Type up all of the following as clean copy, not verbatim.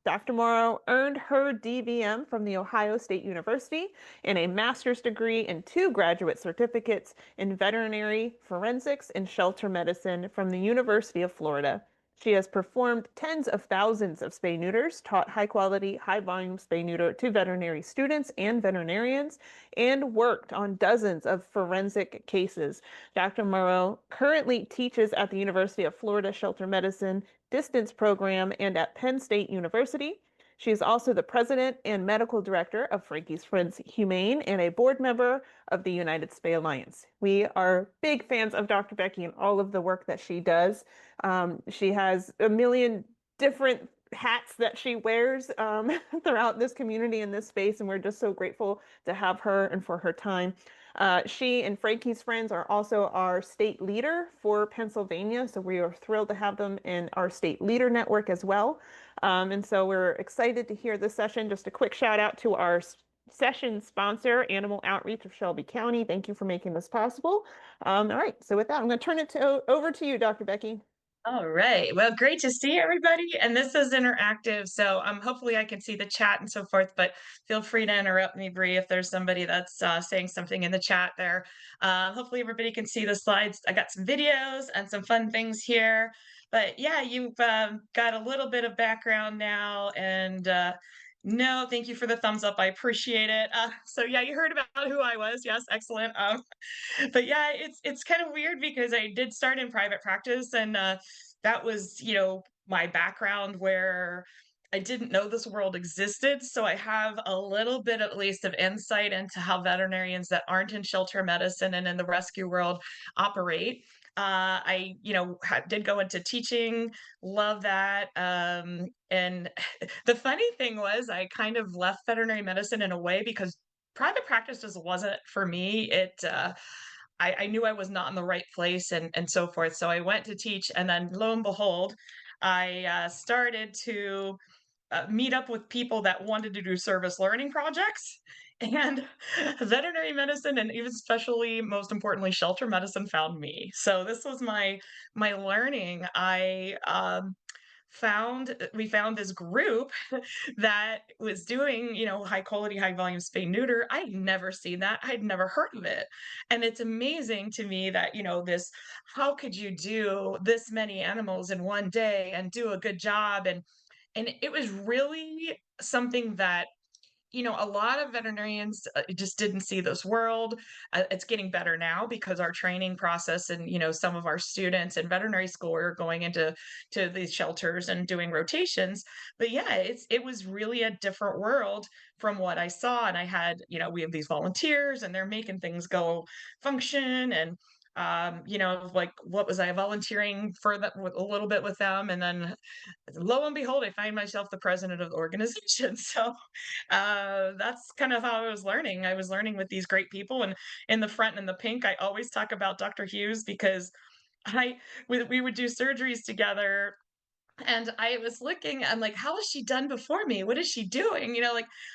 Dr. Morrow earned her DVM from The Ohio State University and a master's degree and two graduate certificates in veterinary forensics and shelter medicine from the University of Florida. She has performed tens of thousands of spay neuters, taught high quality, high volume spay neuter to veterinary students and veterinarians, and worked on dozens of forensic cases. Dr. Morrow currently teaches at the University of Florida Shelter Medicine Distance Program and at Penn State University. She is also the president and medical director of Frankie's Friends Humane and a board member of the United Spay Alliance. We are big fans of Dr. Becky and all of the work that she does. She has a million different hats that she wears throughout this community and this space, and we're just so grateful to have her and for her time. She and Frankie's Friends are also our state leader for Pennsylvania, so we are thrilled to have them in our state leader network as well. And so we're excited to hear this session. Just a quick shout out to our session sponsor, Animal Outreach of Shelby County. Thank you for making this possible. All right, so with that, I'm going to turn it over to you, Dr. Becky. All right. Well, great to see everybody. And this is interactive, so hopefully I can see the chat and so forth. But feel free to interrupt me, Bree, if there's somebody that's saying something in the chat there. Hopefully everybody can see the slides. I got some videos and some fun things here. But yeah, you've got a little bit of background now, and no, thank you for the thumbs up. I appreciate it. So yeah, you heard about who I was. Yes, excellent. But yeah, it's kind of weird because I did start in private practice, and that was, my background where I didn't know this world existed. So I have a little bit at least of insight into how veterinarians that aren't in shelter medicine and in the rescue world operate. I, did go into teaching, love that. And the funny thing was, I kind of left veterinary medicine in a way because private practice just wasn't for me. I knew I was not in the right place and so forth. So I went to teach, and then lo and behold, I started to meet up with people that wanted to do service learning projects. And veterinary medicine, and even especially most importantly shelter medicine, found me. So this was my learning. We found this group that was doing, high quality, high volume spay neuter. I'd never seen that. I'd never heard of it. And it's amazing to me that, how could you do this many animals in one day and do a good job? And it was really something that, a lot of veterinarians just didn't see this world. It's getting better now because our training process and, some of our students in veterinary school are going to these shelters and doing rotations. But yeah, it was really a different world from what I saw. And I had, we have these volunteers and they're making things go function. And like what was I volunteering for that with a little bit with them, and then lo and behold, I find myself the president of the organization. So that's kind of how I was learning. I was learning with these great people, and in the front and in the pink, I always talk about Dr. Hughes because we would do surgeries together. And I was looking, I'm like, how has she done before me? What is she doing?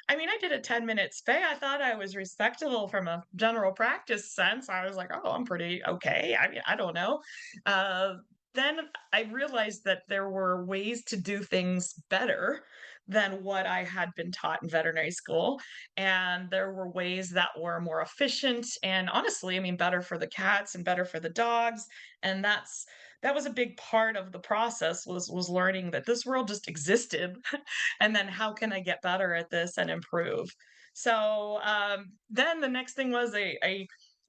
I mean, I did a 10-minute spay. I thought I was respectable from a general practice sense. I was like, oh, I'm pretty okay. I mean, I don't know. Uh, then I realized that there were ways to do things better than what I had been taught in veterinary school. And there were ways that were more efficient and honestly, I mean, better for the cats and better for the dogs. And that was a big part of the process was learning that this world just existed and then how can I get better at this and improve. So then the next thing was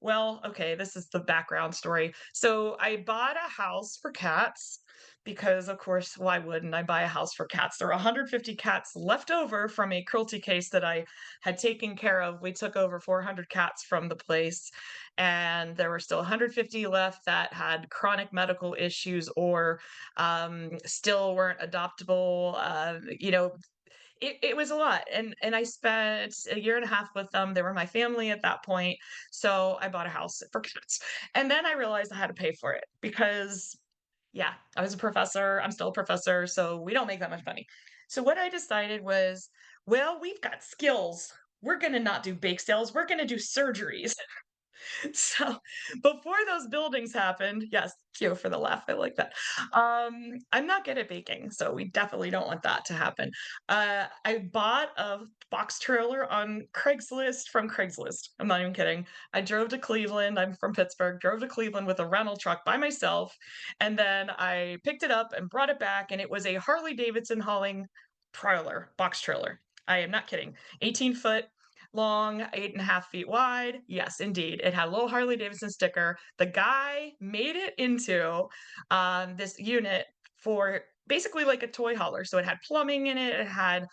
well, okay, this is the background story. So I bought a house for cats because, of course, why wouldn't I buy a house for cats? There were 150 cats left over from a cruelty case that I had taken care of. We took over 400 cats from the place, and there were still 150 left that had chronic medical issues or still weren't adoptable. It was a lot, and I spent a year and a half with them. They were my family at that point, so I bought a house for cats, and then I realized I had to pay for it because, yeah, I was a professor. I'm still a professor, so we don't make that much money. So what I decided was, well, we've got skills. We're gonna not do bake sales. We're gonna do surgeries. So before those buildings happened, yes, cue for the laugh. I like that. I'm not good at baking, so we definitely don't want that to happen. I bought a box trailer on Craigslist from Craigslist. I'm not even kidding. I drove to Cleveland. I'm from Pittsburgh. Drove to Cleveland with a rental truck by myself, and then I picked it up and brought it back, and it was a Harley Davidson hauling trailer, box trailer. I am not kidding. 18-foot long, 8.5 feet wide. Yes, indeed. It had a little Harley Davidson sticker. The guy made it into this unit for basically like a toy hauler. So it had plumbing in it. It had,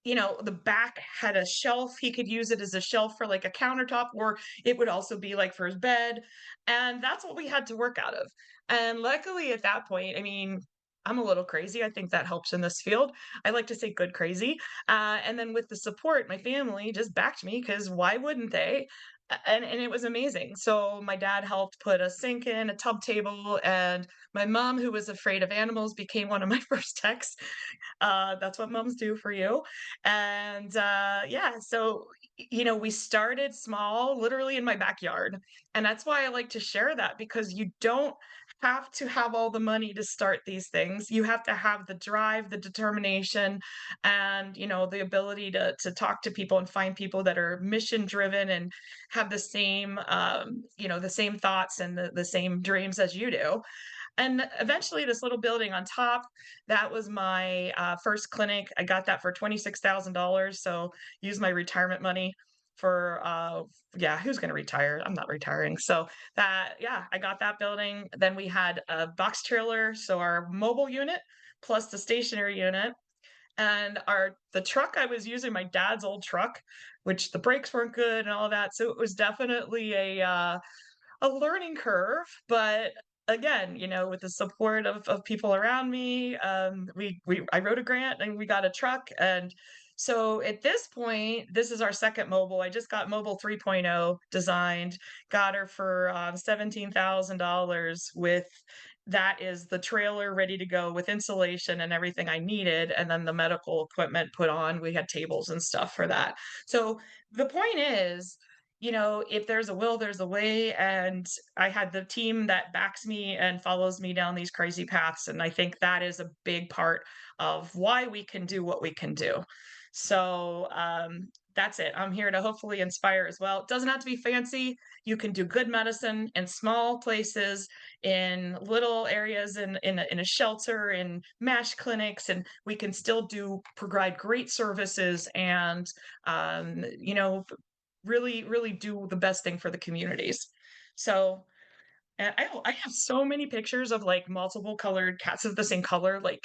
the back had a shelf. He could use it as a shelf for like a countertop, or it would also be like for his bed. And that's what we had to work out of. And luckily at that point, I mean, I'm a little crazy. I think that helps in this field. I like to say good crazy. And then with the support, my family just backed me because why wouldn't they? And it was amazing. So my dad helped put a sink in, a tub table, and my mom, who was afraid of animals, became one of my first techs. That's what moms do for you. And yeah, so we started small, literally in my backyard. And that's why I like to share that, because you don't have to have all the money to start these things. You have to have the drive, the determination, and the ability to talk to people and find people that are mission driven and have the same thoughts and the same dreams as you do. And eventually, this little building on top, that was my first clinic. I got that for $26,000. So use my retirement money for, yeah, who's going to retire? I'm not retiring. So yeah, I got that building. Then we had a box trailer. So our mobile unit plus the stationary unit. And the truck I was using, my dad's old truck, which the brakes weren't good and all that. So it was definitely a learning curve, but again, with the support of people around me, I wrote a grant and we got a truck. And so at this point, this is our second mobile. I just got mobile 3.0 designed, got her for $17,000 with that is the trailer ready to go with insulation and everything I needed, and then the medical equipment put on. We had tables and stuff for that. So the point is, if there's a will, there's a way. And I had the team that backs me and follows me down these crazy paths. And I think that is a big part of why we can do what we can do. So that's it. I'm here to hopefully inspire as well. It doesn't have to be fancy. You can do good medicine in small places, in little areas, in a shelter, in MASH clinics, and we can still provide great services and really, really do the best thing for the communities. So, and I have so many pictures of like multiple colored cats of the same color. Like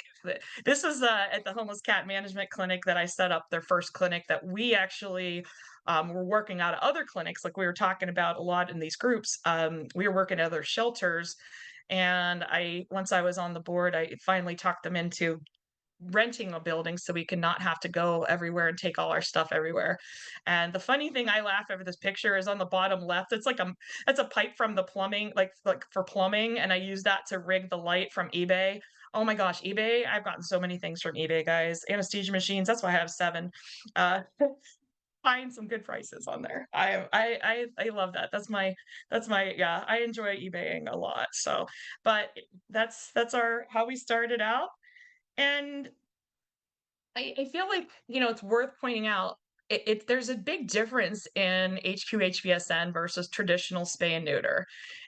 this is at the homeless cat management clinic that I set up, their first clinic that we actually were working out of other clinics. Like we were talking about a lot in these groups. We were working at other shelters. And once I was on the board, I finally talked them into renting a building so we could not have to go everywhere and take all our stuff everywhere. And the funny thing, I laugh over this picture, is on the bottom left. It's like that's a pipe from the plumbing, like for plumbing, and I use that to rig the light from eBay. Oh my gosh, eBay! I've gotten so many things from eBay, guys. Anesthesia machines. That's why I have 7. Uh, find some good prices on there. I love that. That's my yeah. I enjoy eBaying a lot. So, but that's our how we started out. And I feel like, it's worth pointing out, there's a big difference in HQHVSN versus traditional spay and neuter.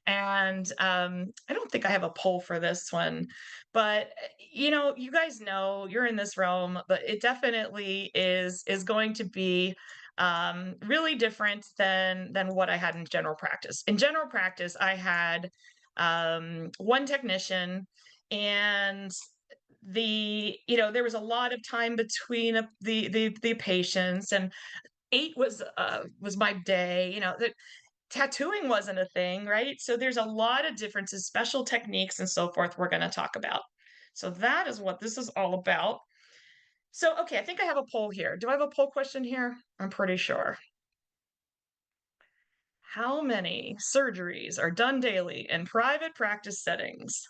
And I don't think I have a poll for this one, but you guys know you're in this realm, but it definitely is going to be really different than what I had in general practice. In general practice, I had one technician, and there was a lot of time between the patients, and 8 was my day. That tattooing wasn't a thing, right? So there's a lot of differences, special techniques and so forth we're going to talk about. So that is what this is all about. So okay, I think I have a poll here. Do I have a poll question here? I'm pretty sure. How many surgeries are done daily in private practice settings?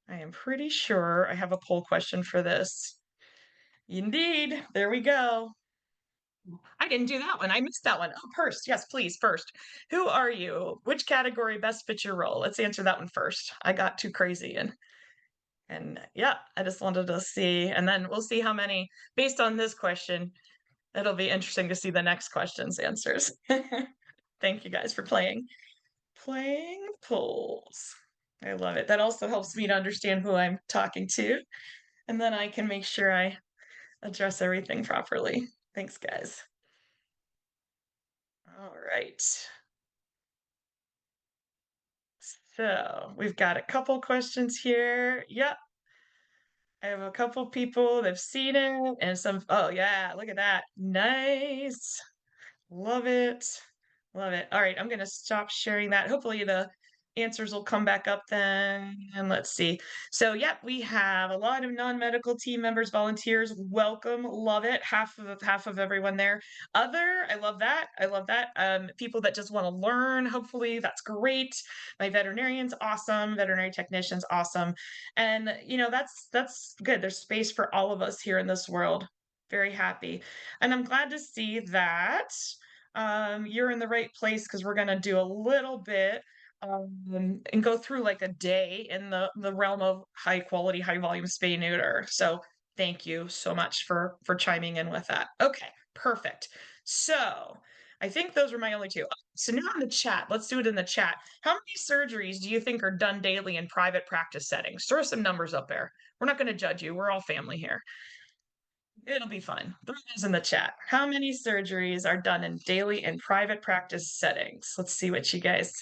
I am pretty sure I have a poll question for this. Indeed, there we go. I didn't do that one. I missed that one. Oh, first. Yes, please. First. Who are you? Which category best fits your role? Let's answer that one first. I got too crazy and yeah, I just wanted to see, and then we'll see how many based on this question. It'll be interesting to see the next question's answers. Thank you guys for playing. Playing polls. I love it. That also helps me to understand who I'm talking to, and then I can make sure I address everything properly. Thanks, guys. All right. So we've got a couple questions here. Yep. I have a couple people that have seen it and some, oh yeah, look at that. Nice. Love it. Love it. All right, I'm going to stop sharing that. Hopefully the answers will come back up then. And let's see. So, yep, we have a lot of non-medical team members, volunteers. Welcome. Love it. Half of everyone there. Other, I love that. I love that. People that just want to learn. Hopefully that's great. My veterinarians, awesome. Veterinary technicians, awesome. And that's good. There's space for all of us here in this world. Very happy. And I'm glad to see that you're in the right place because we're going to do a little bit and go through like a day in the realm of high quality, high volume spay neuter. So thank you so much for chiming in with that. Okay, perfect. So I think those were my only two. So now in the chat, let's do it in the chat. How many surgeries do you think are done daily in private practice settings? Throw some numbers up there. We're not going to judge you. We're all family here. It'll be fun. Throw those in the chat. How many surgeries are done in daily and private practice settings? Let's see what you guys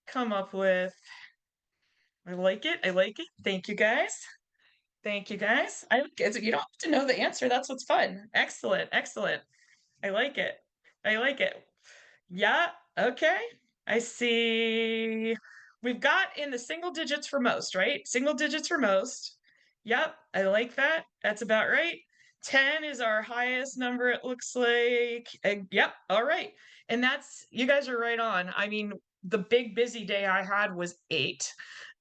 come up with. I like it. I like it. Thank you guys. Thank you guys. You don't have to know the answer. That's what's fun. Excellent. Excellent. I like it. I like it. Yeah. Okay. I see. We've got in the single digits for most, right? Single digits for most. Yep. I like that. That's about right. 10 is our highest number, it looks like. Yep. All right. And you guys are right on. I mean, the big busy day I had was eight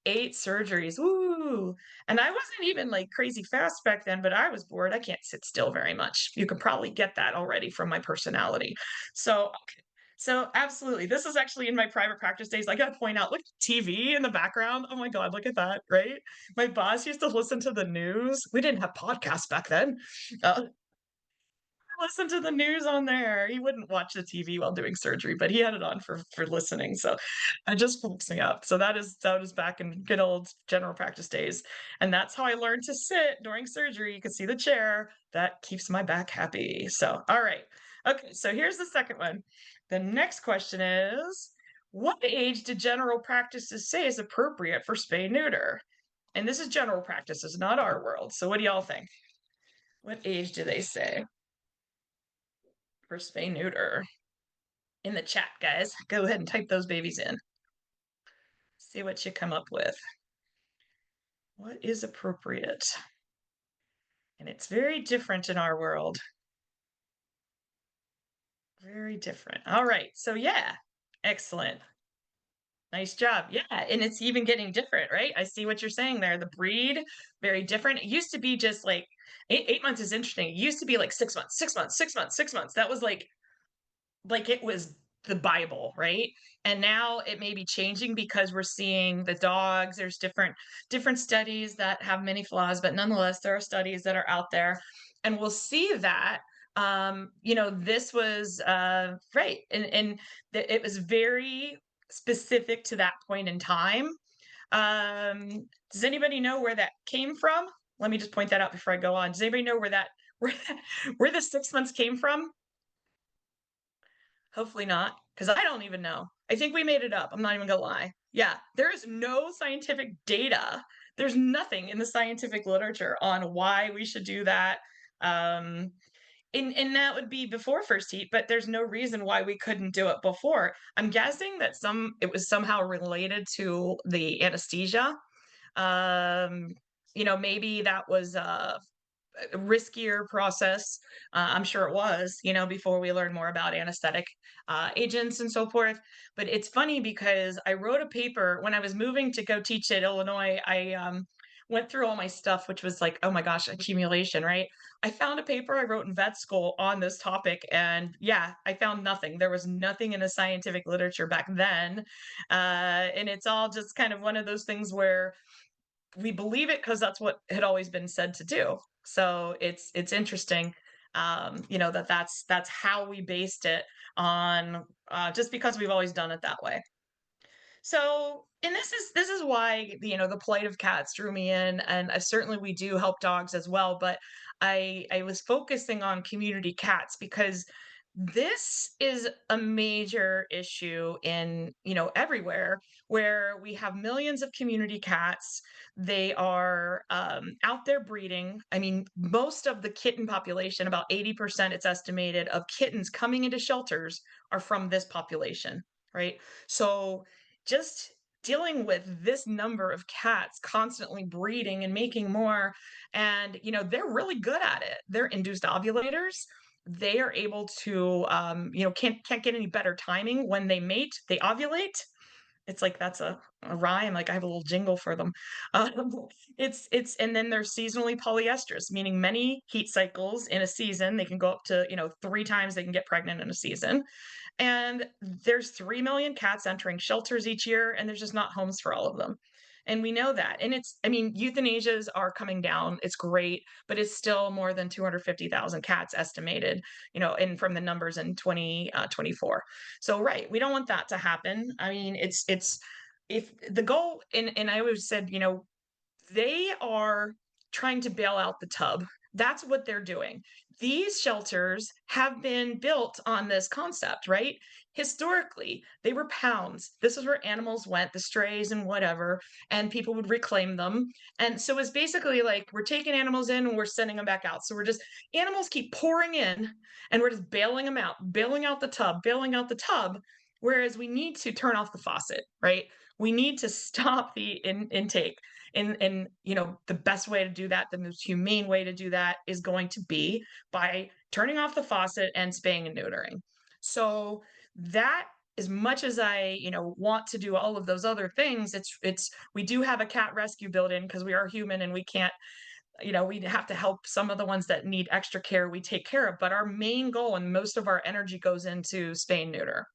surgeries. Woo. And I wasn't even like crazy fast back then, but I was bored. I can't sit still very much. You can probably get that already from my personality. So, okay. So absolutely. This is actually in my private practice days. I gotta point out, look at TV in the background. Oh my God, look at that, right? My boss used to listen to the news. We didn't have podcasts back then. Uh, listen to the news on there. He wouldn't watch the TV while doing surgery, but he had it on for listening. So I just cracks me up. So that was back in good old general practice days. And that's how I learned to sit during surgery. You can see the chair. That keeps my back happy. So all right. Okay, so here's the second one. The next question is, what age do general practices say is appropriate for spay neuter? And this is general practices, not our world. So what do y'all think? What age do they say for spay neuter? In the chat, guys. Go ahead and type those babies in. See what you come up with. What is appropriate? And it's very different in our world. Very different. All right. So, yeah, excellent. Nice job. Yeah. And it's even getting different, right? I see what you're saying there. The breed, very different. It used to be just like 8 months is interesting. It used to be like 6 months, 6 months, 6 months, 6 months. That was like it was the Bible, right? And now it may be changing because we're seeing the dogs. There's different studies that have many flaws, but nonetheless, there are studies that are out there, and we'll see that. This was right, and it was very specific to that point in time. Does anybody know where that came from? Let me just point that out before I go on. Does anybody know where where the 6 months came from? Hopefully not, because I don't even know. I think we made it up. I'm not even gonna lie. Yeah, there is no scientific data. There's nothing in the scientific literature on why we should do that. And that would be before first heat, but there's no reason why we couldn't do it before. I'm guessing that it was somehow related to the anesthesia. Maybe that was riskier process. I'm sure it was, before we learned more about anesthetic agents and so forth. But it's funny because I wrote a paper when I was moving to go teach at Illinois. I went through all my stuff, which was like, oh my gosh, accumulation, right? I found a paper I wrote in vet school on this topic, and yeah, I found nothing. There was nothing in the scientific literature back then. And it's all just kind of one of those things where we believe it because that's what had always been said to do. So it's interesting, that's how we based it on, just because we've always done it that way. So, and this is why, the plight of cats drew me in, and certainly we do help dogs as well. But I was focusing on community cats because this is a major issue in, everywhere, where we have millions of community cats. They are out there breeding. I mean, most of the kitten population, about 80%, it's estimated, of kittens coming into shelters are from this population, right? So just dealing with this number of cats constantly breeding and making more, and they're really good at it. They're induced ovulators. They are able to, can't get any better timing. When they mate, they ovulate. It's like that's a rhyme. Like I have a little jingle for them. um, it's and then they're seasonally polyestrous, meaning many heat cycles in a season. They can go up to, 3 times they can get pregnant in a season. And there's 3 million cats entering shelters each year, and there's just not homes for all of them. And we know that. And I mean, euthanasias are coming down. It's great, but it's still more than 250,000 cats estimated, and from the numbers in 2024. So, right, we don't want that to happen. I mean, it's, if the goal, and I always said, they are trying to bail out the tub. That's what they're doing. These shelters have been built on this concept, right? Historically, they were pounds. This is where animals went, the strays and whatever, and people would reclaim them. And so it's basically like we're taking animals in and we're sending them back out. So we're just, animals keep pouring in and we're just bailing them out, bailing out the tub, bailing out the tub. Whereas we need to turn off the faucet, right? We need to stop the intake. And the best way to do that, the most humane way to do that, is going to be by turning off the faucet and spaying and neutering. So that, as much as I, want to do all of those other things, it's we do have a cat rescue built in because we are human and we can't, we have to help some of the ones that need extra care, we take care of. But our main goal and most of our energy goes into spay and neuter.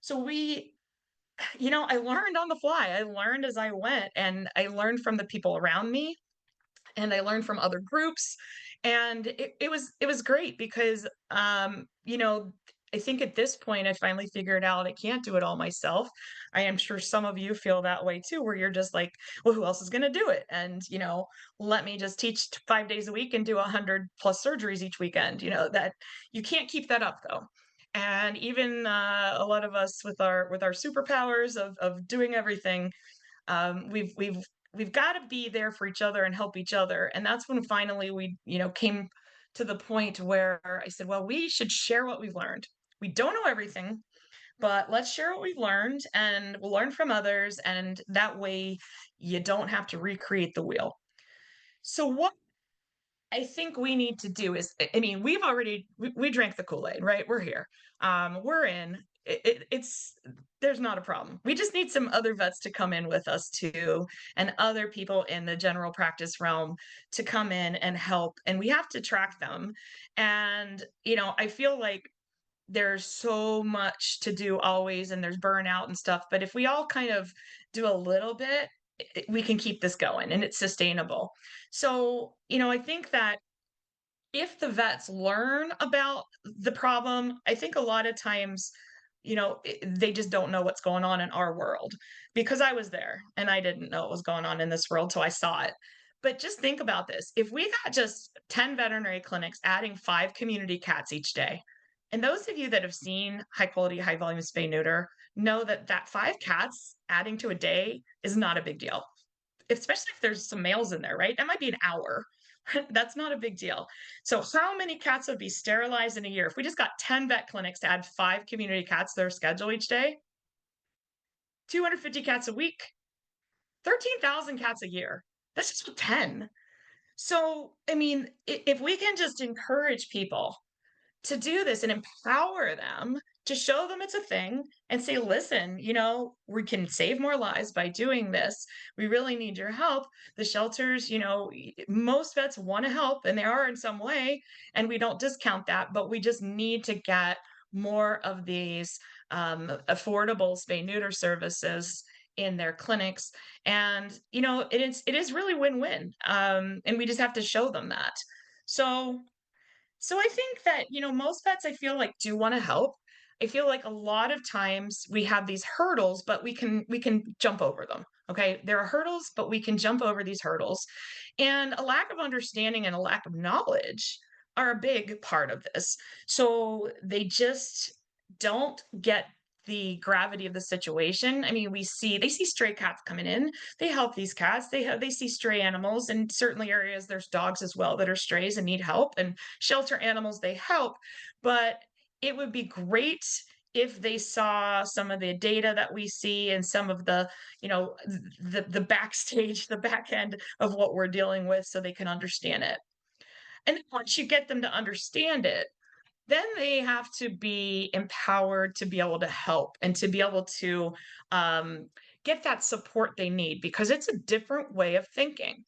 So I learned on the fly. I learned as I went, and I learned from the people around me, and I learned from other groups. And it was great because, I think at this point I finally figured out I can't do it all myself. I am sure some of you feel that way too, where you're just like, well, who else is going to do it? And, let me just teach 5 days a week and do 100 plus surgeries each weekend. That you can't keep that up though. And even a lot of us with our superpowers of doing everything, we've got to be there for each other and help each other. And that's when finally we, came to the point where I said, well, we should share what we've learned. We don't know everything, but let's share what we've learned, and we'll learn from others. And that way you don't have to recreate the wheel. So what I think we need to do is, I mean, we drank the Kool-Aid, right? We're here. We're in. It's there's not a problem. We just need some other vets to come in with us too, and other people in the general practice realm to come in and help. And we have to track them. And I feel like there's so much to do always, and there's burnout and stuff. But if we all kind of do a little bit, we can keep this going, and it's sustainable. So, I think that if the vets learn about the problem, I think a lot of times, they just don't know what's going on in our world, because I was there and I didn't know what was going on in this world, so I saw it. But just think about this. If we got just 10 veterinary clinics adding 5 community cats each day, and those of you that have seen high quality, high volume spay neuter know that 5 cats adding to a day is not a big deal, especially if there's some males in there, right? That might be an hour. That's not a big deal. So how many cats would be sterilized in a year if we just got 10 vet clinics to add 5 community cats to their schedule each day? 250 cats a week, 13,000 cats a year. That's just with 10. So, I mean, if we can just encourage people to do this and empower them, to show them it's a thing and say, listen, we can save more lives by doing this. We really need your help. The shelters, most vets want to help and they are in some way, and we don't discount that, but we just need to get more of these affordable spay neuter services in their clinics. And, it is really win-win. And we just have to show them that. So I think that, most vets I feel like do want to help. I feel like a lot of times we have these hurdles, but we can jump over them. Okay? There are hurdles, but we can jump over these hurdles. And a lack of understanding and a lack of knowledge are a big part of this. So they just don't get the gravity of the situation. I mean, they see stray cats coming in. They help these cats. They see stray animals in certain areas. There's dogs as well that are strays and need help, and shelter animals they help. But it would be great if they saw some of the data that we see and some of the the backstage, the back end of what we're dealing with, so they can understand it. And once you get them to understand it, then they have to be empowered to be able to help and to be able to um, get that support they need, because it's a different way of thinking.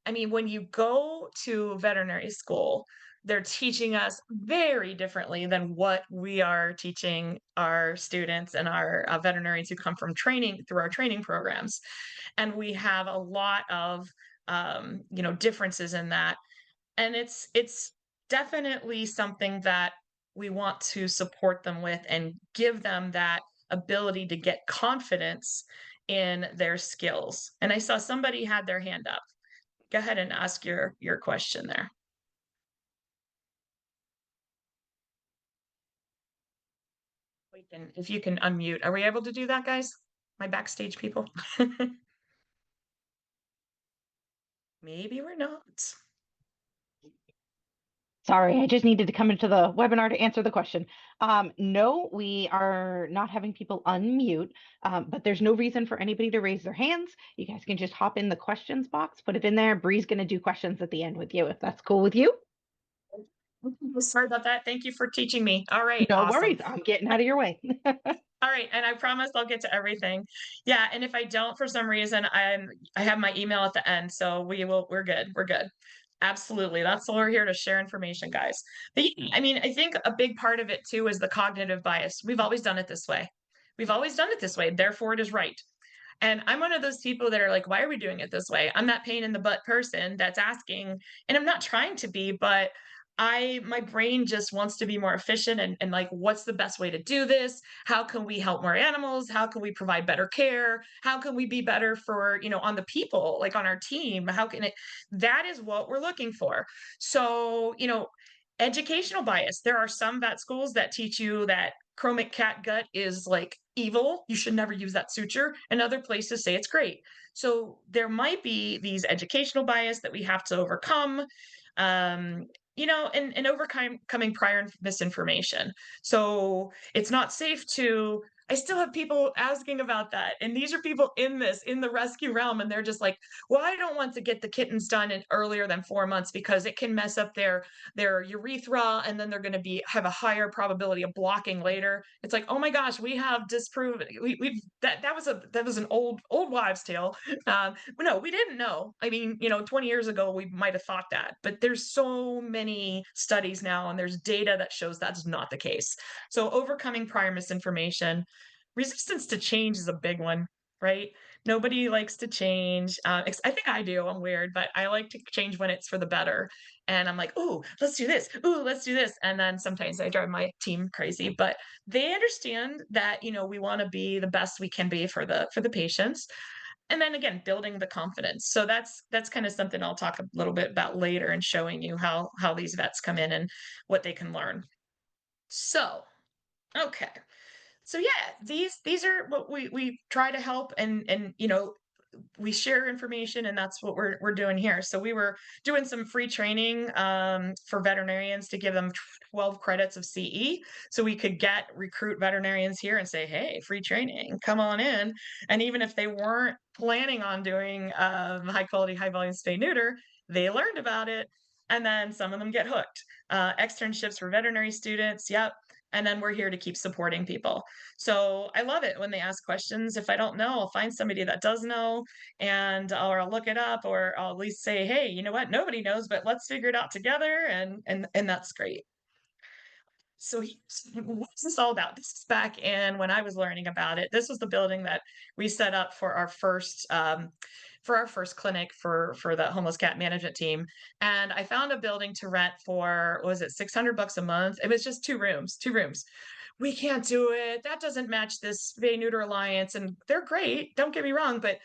I mean, when you go to veterinary school, they're teaching us very differently than what we are teaching our students and our veterinarians who come from training through our training programs. And we have a lot of differences in that, and it's definitely something that we want to support them with and give them that ability to get confidence in their skills. And I saw somebody had their hand up. Go ahead and ask your question there. If you can unmute. Are we able to do that, guys? My backstage people? Maybe we're not. Sorry, I just needed to come into the webinar to answer the question. No, we are not having people unmute, but there's no reason for anybody to raise their hands. You guys can just hop in the questions box, put it in there. Bree's going to do questions at the end with you, if that's cool with you. Sorry about that. Thank you for teaching me. All right, No awesome. worries. I'm getting out of your way. All right, and I promise I'll get to everything. Yeah, and if I don't for some reason, I have my email at the end, so we're good. We're good. Absolutely. That's why we're here, to share information, guys. But yeah, I mean, I think a big part of it too is the cognitive bias. We've always done it this way. We've always done it this way, therefore it is right. And I'm one of those people that are like, why are we doing it this way? I'm that pain in the butt person that's asking, and I'm not trying to be, but my brain just wants to be more efficient, and like, what's the best way to do this? How can we help more animals? How can we provide better care? How can we be better for, on the people, like on our team? How can it, that is what we're looking for. So, educational bias. There are some vet schools that teach you that chromic cat gut is like evil. You should never use that suture. And other places say it's great. So there might be these educational bias that we have to overcome. And overcoming prior misinformation. So it's not safe to. I still have people asking about that. And these are people in the rescue realm, and they're just like, well, I don't want to get the kittens done in earlier than 4 months because it can mess up their urethra, and then they're going to have a higher probability of blocking later. It's like, oh my gosh, we have disproven. We've that was an old wives' tale. But no, we didn't know. I mean, 20 years ago we might have thought that, but there's so many studies now, and there's data that shows that's not the case. So overcoming prior misinformation, resistance to change is a big one, right? Nobody likes to change. I think I do. I'm weird, but I like to change when it's for the better. And I'm like, oh, let's do this. Oh, let's do this. And then sometimes I drive my team crazy, but they understand that, we want to be the best we can be for the patients. And then again, building the confidence. So that's kind of something I'll talk a little bit about later, and showing you how these vets come in and what they can learn. So, okay. So yeah, these are what we try to help, and we share information, and that's what we're doing here. So we were doing some free training for veterinarians to give them 12 credits of CE, so we could recruit veterinarians here and say, hey, free training, come on in. And even if they weren't planning on doing high quality, high volume spay neuter, they learned about it, and then some of them get hooked. Externships for veterinary students, yep. And then we're here to keep supporting people. So I love it when they ask questions. If I don't know, I'll find somebody that does know, and or I'll look it up, or I'll at least say, hey, you know what? Nobody knows, but let's figure it out together. And that's great. So what's this all about? This is back in when I was learning about it. This was the building that we set up for our first clinic for the homeless cat management team. And I found a building to rent for, what was it, $600 a month? It was just 2 rooms, 2 rooms. We can't do it. That doesn't match this Spay Neuter Alliance. And they're great, don't get me wrong, but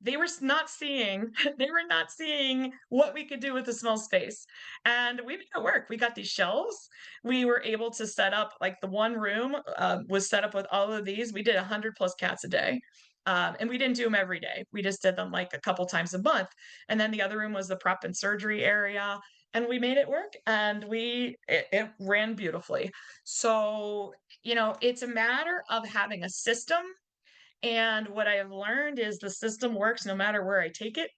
they were not seeing they were not seeing what we could do with a small space. And we made it work. We got these shelves. We were able to set up, like, the one room was set up with all of these. We did 100 plus cats a day. And we didn't do them every day. We just did them like a couple times a month. And then the other room was the prep and surgery area. And we made it work, and it ran beautifully. So, it's a matter of having a system. And what I have learned is the system works no matter where I take it.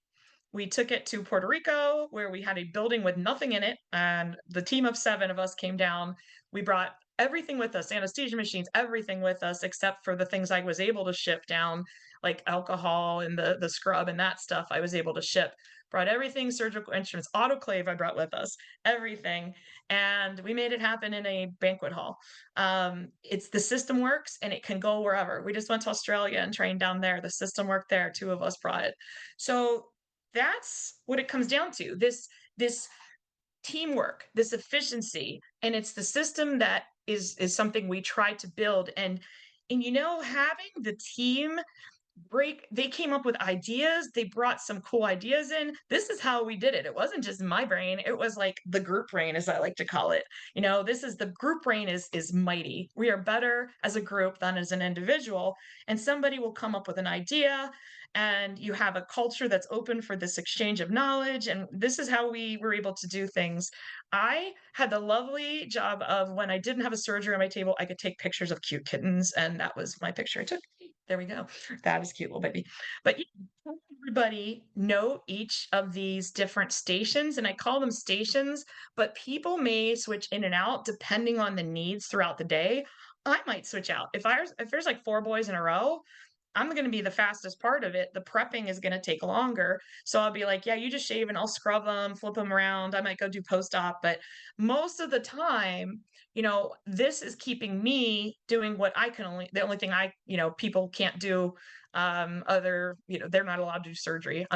We took it to Puerto Rico, where we had a building with nothing in it, and the team of 7 of us came down. We brought everything with us, anesthesia machines, everything with us, except for the things I was able to ship down, like alcohol and the scrub and that stuff I was able to ship. Brought everything, surgical instruments, autoclave I brought with us, everything. And we made it happen in a banquet hall. It's the system works, and it can go wherever. We just went to Australia and trained down there. The system worked there. 2 of us brought it. So that's what it comes down to. This teamwork, this efficiency, and it's the system that is something we try to build. And having the team they came up with ideas. They brought some cool ideas in. This is how we did it. It wasn't just my brain. It was like the group brain, as I like to call it. This is the group brain is mighty. We are better as a group than as an individual. And somebody will come up with an idea, and you have a culture that's open for this exchange of knowledge. And this is how we were able to do things. I had the lovely job of, when I didn't have a surgery on my table, I could take pictures of cute kittens, and that was my picture I took. There we go. That is cute little baby. But everybody know each of these different stations, and I call them stations, but people may switch in and out depending on the needs throughout the day. I might switch out. If there's like 4 boys in a row, I'm going to be the fastest part of it. The prepping is going to take longer. So I'll be like, yeah, you just shave and I'll scrub them, flip them around. I might go do post-op, but most of the time, this is keeping me doing what the only thing people can't do, they're not allowed to do surgery.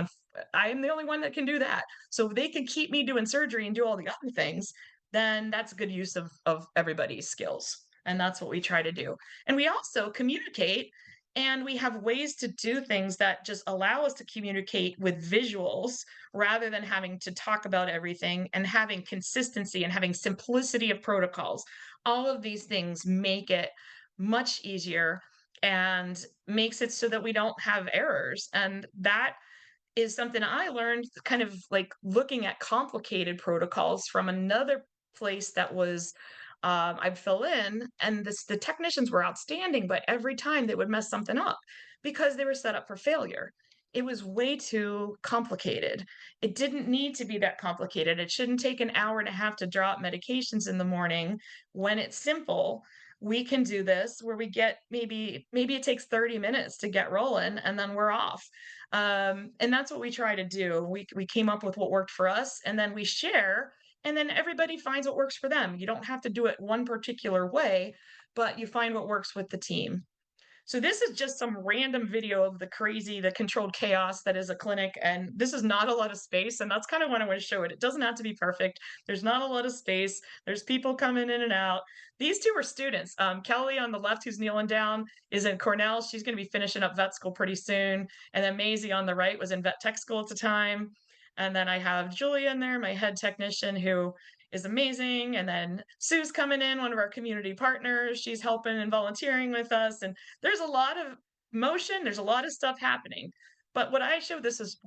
I am the only one that can do that. So if they can keep me doing surgery and do all the other things, then that's a good use of everybody's skills. And that's what we try to do. And we also communicate, and we have ways to do things that just allow us to communicate with visuals rather than having to talk about everything, and having consistency and having simplicity of protocols. All of these things make it much easier and makes it so that we don't have errors. And that is something I learned, kind of like looking at complicated protocols from another place that was I'd fill in, and the technicians were outstanding, but every time they would mess something up because they were set up for failure. It was way too complicated. It didn't need to be that complicated. It shouldn't take an hour and a half to draw up medications in the morning. When it's simple, we can do this where we get maybe it takes 30 minutes to get rolling, and then we're off. And that's what we try to do. We came up with what worked for us, and then we share, and then everybody finds what works for them. You don't have to do it one particular way, but you find what works with the team. So this is just some random video of the controlled chaos that is a clinic. And this is not a lot of space. And that's kind of when I want to show it. It doesn't have to be perfect. There's not a lot of space. There's people coming in and out. These 2 are students. Kelly on the left, who's kneeling down, is in Cornell. She's going to be finishing up vet school pretty soon. And then Maisie on the right was in vet tech school at the time. And then I have Julia in there, my head technician, who is amazing. And then Sue's coming in, one of our community partners. She's helping and volunteering with us. And there's a lot of motion. There's a lot of stuff happening. But what I show this is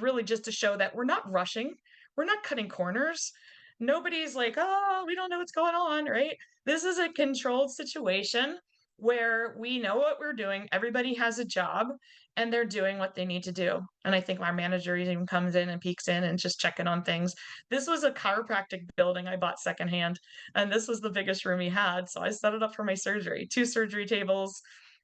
really just to show that we're not rushing. We're not cutting corners. Nobody's like, oh, we don't know what's going on, right? This is a controlled situation. where we know what we're doing. Everybody has a job and they're doing what they need to do. And I think our manager even comes in and peeks in and just checking on things. This was a chiropractic building I bought secondhand, and this was the biggest room he had. So I set it up for my surgery, 2 surgery tables.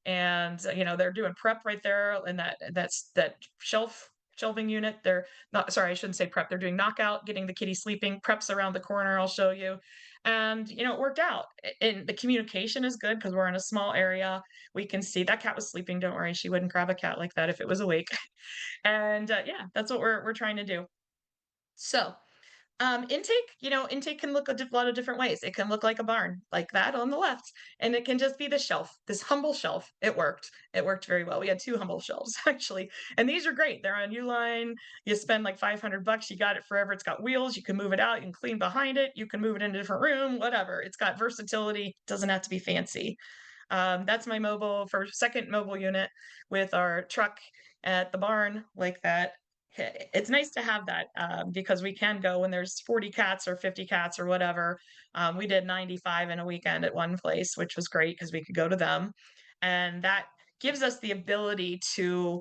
And they're doing prep right there in that shelving unit. They're not, sorry, I shouldn't say prep. They're doing knockout, getting the kitty sleeping. Prep's around the corner. I'll show you. And it worked out. And the communication is good because we're in a small area. We can see that cat was sleeping. Don't worry, she wouldn't grab a cat like that if it was awake. And yeah, that's what we're trying to do. So intake can look a lot of different ways. It can look like a barn, like that on the left, and it can just be the shelf, this humble shelf. It worked. It worked very well. We had 2 humble shelves actually, and these are great. They're on Uline. You spend like $500, you got it forever. It's got wheels. You can move it out. You can clean behind it. You can move it in a different room. Whatever. It's got versatility. Doesn't have to be fancy. That's my second mobile unit with our truck at the barn like that. It's nice to have that because we can go when there's 40 cats or 50 cats or whatever. We did 95 in a weekend at one place, which was great because we could go to them. And that gives us the ability to,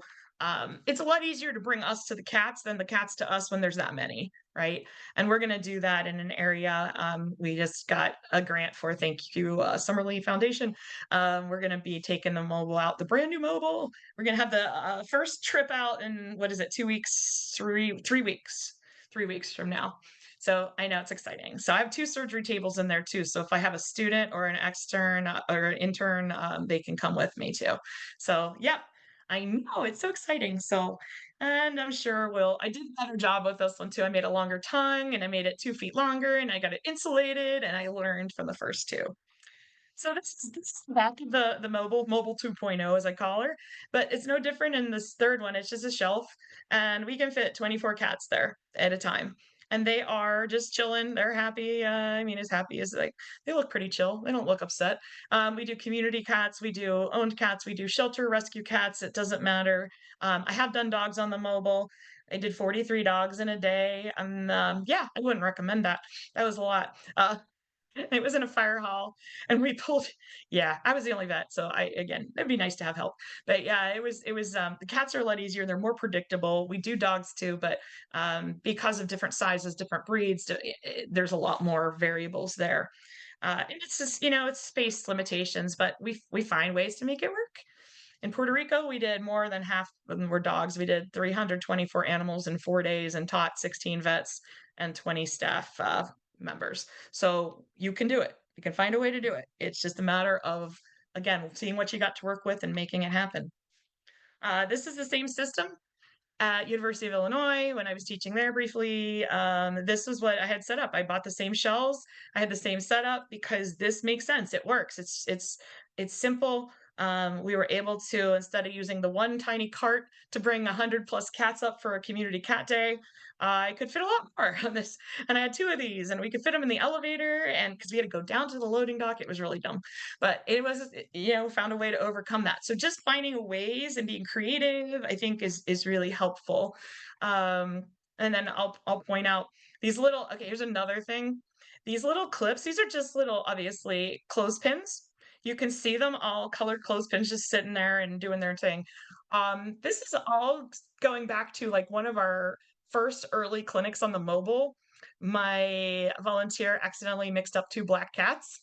it's a lot easier to bring us to the cats than the cats to us when there's that many, right? And we're going to do that in an area we just got a grant for, thank you, Summerlee Foundation. We're going to be taking the mobile out, the brand new mobile. We're going to have the first trip out in, what is it, 2 weeks, 3 weeks, 3 weeks from now. So I know it's exciting. So I have 2 surgery tables in there too. So if I have a student or an extern or an intern, they can come with me too. So yeah, I know it's so exciting. So, and I'm sure I did a better job with this one too. I made a longer tongue and I made it 2 feet longer and I got it insulated and I learned from the first 2. So this is back to the mobile 2.0 as I call her, but it's no different in this third one. It's just a shelf, and we can fit 24 cats there at a time, and they are just chilling. They're happy. I mean, as happy as they look pretty chill. They don't look upset. We do community cats, we do owned cats, we do shelter rescue cats. It doesn't matter. I have done dogs on the mobile. I did 43 dogs in a day. Yeah, I wouldn't recommend that. That was a lot. It was in a fire hall and we pulled, yeah, I was the only vet. So again, it'd be nice to have help. But yeah, it was the cats are a lot easier. They're more predictable. We do dogs too, but because of different sizes, different breeds, there's a lot more variables there. And it's just, it's space limitations, but we find ways to make it work. In Puerto Rico, we did more than half of them were dogs. We did 324 animals in 4 days and taught 16 vets and 20 staff members. So you can do it. You can find a way to do it. It's just a matter of, again, seeing what you got to work with and making it happen. This is the same system at University of Illinois when I was teaching there briefly. This was what I had set up. I bought the same shelves. I had the same setup because this makes sense. It works. It's simple. We were able to, instead of using the one tiny cart to bring 100+ cats up for a community cat day, I could fit a lot more on this. And I had 2 of these, and we could fit them in the elevator. And because we had to go down to the loading dock, it was really dumb. But it was, found a way to overcome that. So just finding ways and being creative, I think, is really helpful. And then I'll point out these little. Okay, here's another thing. These little clips. These are just little, obviously, clothespins. You can see them all colored clothespins just sitting there and doing their thing. This is all going back to like one of our first early clinics on the mobile. My volunteer accidentally mixed up 2 black cats.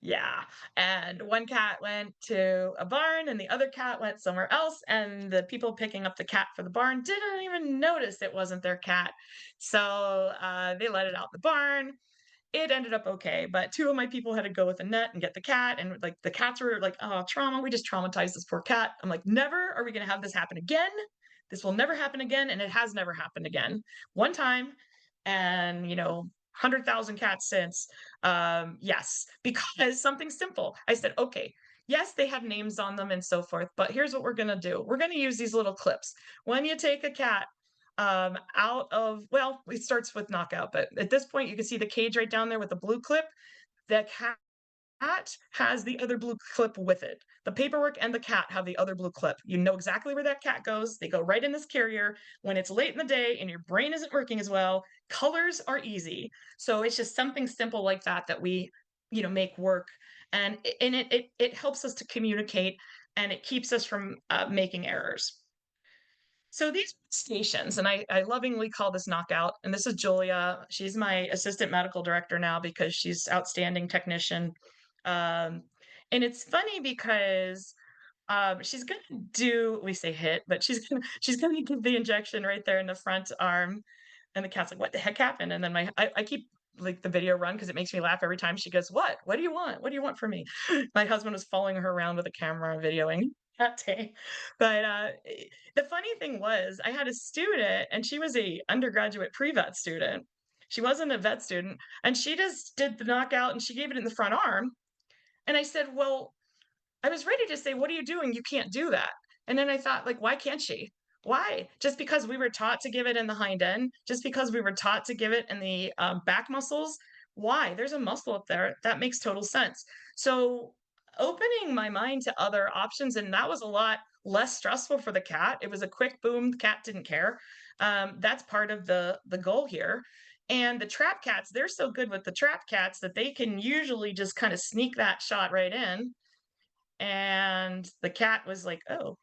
Yeah. And one cat went to a barn and the other cat went somewhere else. And the people picking up the cat for the barn didn't even notice it wasn't their cat. So they let it out the barn. It ended up okay, but 2 of my people had to go with a net and get the cat, and like the cats were like, "Oh, trauma, we just traumatized this poor cat." I'm like, "Never are we going to have this happen again. This will never happen again," and it has never happened again. One time, and 100,000 cats since. Yes, because something simple. I said, "Okay, yes, they have names on them and so forth, but here's what we're going to do. We're going to use these little clips. When you take a cat out of, well, it starts with knockout, but at this point you can see the cage right down there with the blue clip. The cat has the other blue clip with it. The paperwork and the cat have the other blue clip. You know exactly where that cat goes. They go right in this carrier. When it's late in the day and your brain isn't working as well, colors are easy. So it's just something simple like that we make work. And it helps us to communicate, and it keeps us from making errors. So these stations, and I lovingly call this knockout, and this is Julia. She's my assistant medical director now because she's outstanding technician. Um, and it's funny because she's gonna do, we say hit, but she's gonna give the injection right there in the front arm, and the cat's like, "What the heck happened?" And then I keep like the video run because it makes me laugh every time she goes, "What? What do you want? What do you want from me?" My husband was following her around with a camera videoing that day. But the funny thing was, I had a student, and she was a undergraduate pre-vet student. She wasn't a vet student, and she just did the knockout, and she gave it in the front arm. And I said, "Well, I was ready to say, 'What are you doing? You can't do that.'" And then I thought, like, why can't she? Why? Just because we were taught to give it in the hind end? Just because we were taught to give it in the back muscles? Why? There's a muscle up there. That makes total sense. So opening my mind to other options, and that was a lot less stressful for the cat. It was a quick boom. The cat didn't care. That's part of the goal here. And the trap cats, they're so good with the trap cats that they can usually just kind of sneak that shot right in, and the cat was like, "Oh,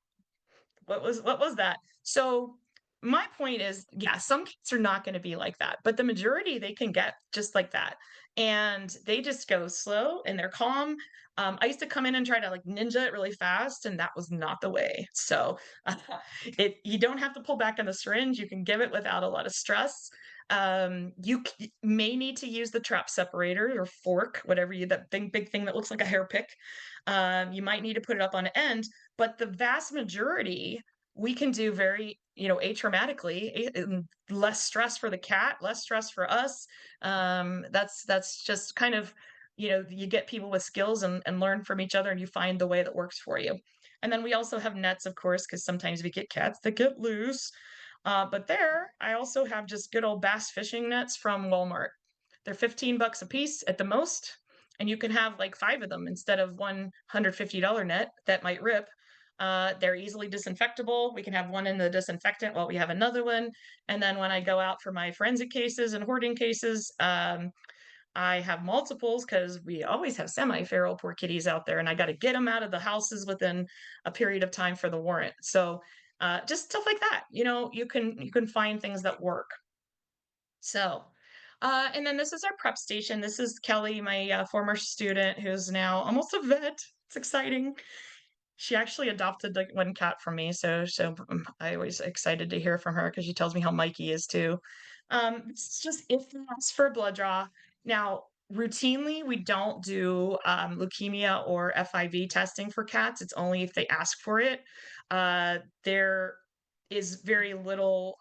what was that?" So my point is, yeah, some cats are not going to be like that, but the majority they can get just like that, and they just go slow and they're calm. I used to come in and try to like ninja it really fast, and that was not the way. So it you don't have to pull back on the syringe. You can give it without a lot of stress. May need to use the trap separator or fork, whatever you, that big thing that looks like a hair pick. You might need to put it up on end, but the vast majority we can do very, atraumatically, less stress for the cat, less stress for us. That's just kind of, you get people with skills and learn from each other, and you find the way that works for you. And then we also have nets, of course, because sometimes we get cats that get loose. But there, I also have just good old bass fishing nets from Walmart. They're $15 a piece at the most, and you can have like 5 of them instead of $150 net that might rip. They're easily disinfectable. We can have one in the disinfectant while we have another one. And then when I go out for my forensic cases and hoarding cases, I have multiples because we always have semi-feral poor kitties out there, and I got to get them out of the houses within a period of time for the warrant. So just stuff like that. You can find things that work. So, and then this is our prep station. This is Kelly, my former student, who's now almost a vet. It's exciting. She actually adopted like one cat from me, so I always excited to hear from her because she tells me how Mikey is too. It's just if they ask for a blood draw. Now, routinely, we don't do leukemia or FIV testing for cats. It's only if they ask for it. There is very little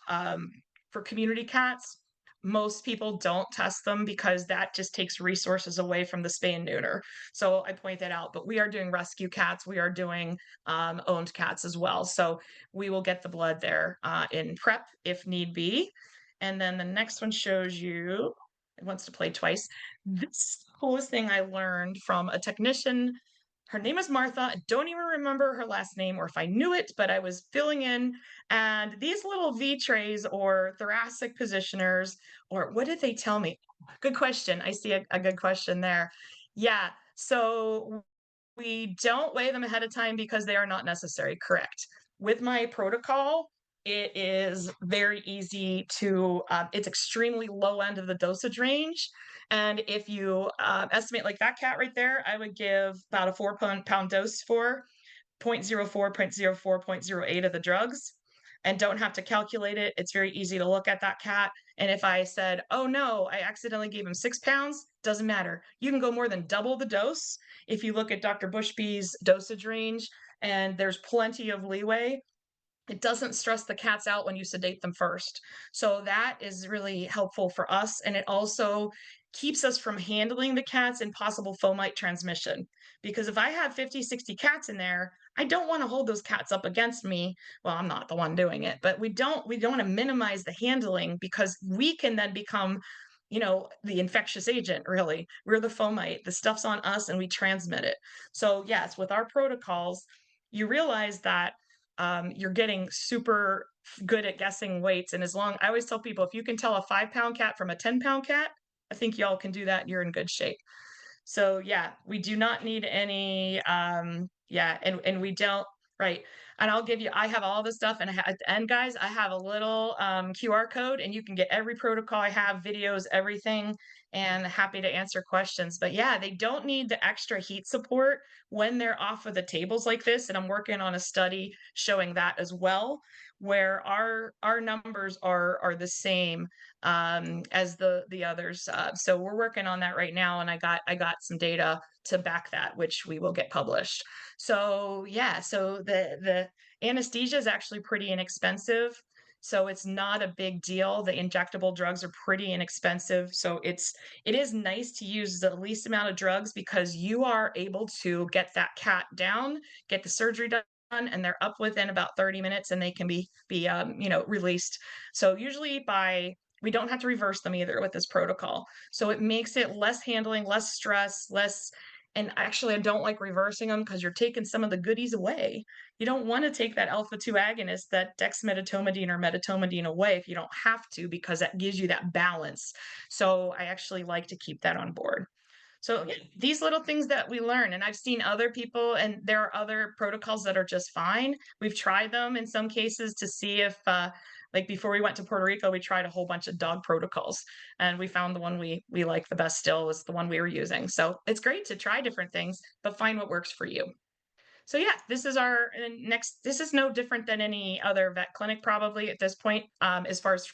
for community cats. Most people don't test them because that just takes resources away from the spay and neuter. So I point that out. But we are doing rescue cats. We are doing owned cats as well. So we will get the blood there in prep if need be. And then the next one shows you, it wants to play twice. This coolest thing I learned from a technician. Her name is Martha. I don't even remember her last name or if I knew it, but I was filling in. And these little V trays or thoracic positioners, or what did they tell me? Good question. I see a good question there. Yeah. So we don't weigh them ahead of time because they are not necessary. Correct. With my protocol, it is very easy to, it's extremely low end of the dosage range. And if you estimate like that cat right there, I would give about a 4 pound dose for 0.04, 0.04, 0.08 of the drugs, and don't have to calculate it. It's very easy to look at that cat. And if I said, "Oh no, I accidentally gave him 6 pounds," doesn't matter. You can go more than double the dose if you look at Dr. Bushby's dosage range, and there's plenty of leeway. It doesn't stress the cats out when you sedate them first. So that is really helpful for us. And it also keeps us from handling the cats in possible fomite transmission. Because if I have 50, 60 cats in there, I don't want to hold those cats up against me. Well, I'm not the one doing it, but we don't want to minimize the handling because we can then become, the infectious agent, really. We're the fomite. The stuff's on us and we transmit it. So yes, with our protocols, you realize that you're getting super good at guessing weights. And I always tell people, if you can tell a 5 pound cat from a 10 pound cat, I think y'all can do that. And you're in good shape. So yeah, we do not need any, yeah, and we don't, right. And I'll give you, I have all this stuff, and at the end, guys, I have a little QR code, and you can get every protocol I have, videos, everything, and happy to answer questions. But yeah, they don't need the extra heat support when they're off of the tables like this. And I'm working on a study showing that as well, where our numbers are the same as the others. So we're working on that right now, and I got some data to back that, which we will get published. So yeah, so the anesthesia is actually pretty inexpensive. So it's not a big deal. The injectable drugs are pretty inexpensive. So it is nice to use the least amount of drugs because you are able to get that cat down, get the surgery done, and they're up within about 30 minutes, and they can be released. So usually we don't have to reverse them either with this protocol. So it makes it less handling, less stress, less. And actually, I don't like reversing them because you're taking some of the goodies away. You don't want to take that alpha 2 agonist, that dexmedetomidine or medetomidine away if you don't have to, because that gives you that balance. So I actually like to keep that on board. So yeah, these little things that we learn, and I've seen other people, and there are other protocols that are just fine. We've tried them in some cases to see if, like before we went to Puerto Rico, we tried a whole bunch of dog protocols, and we found the one we like the best still was the one we were using. So it's great to try different things, but find what works for you. So yeah, this is our next. This is no different than any other vet clinic probably at this point, as far as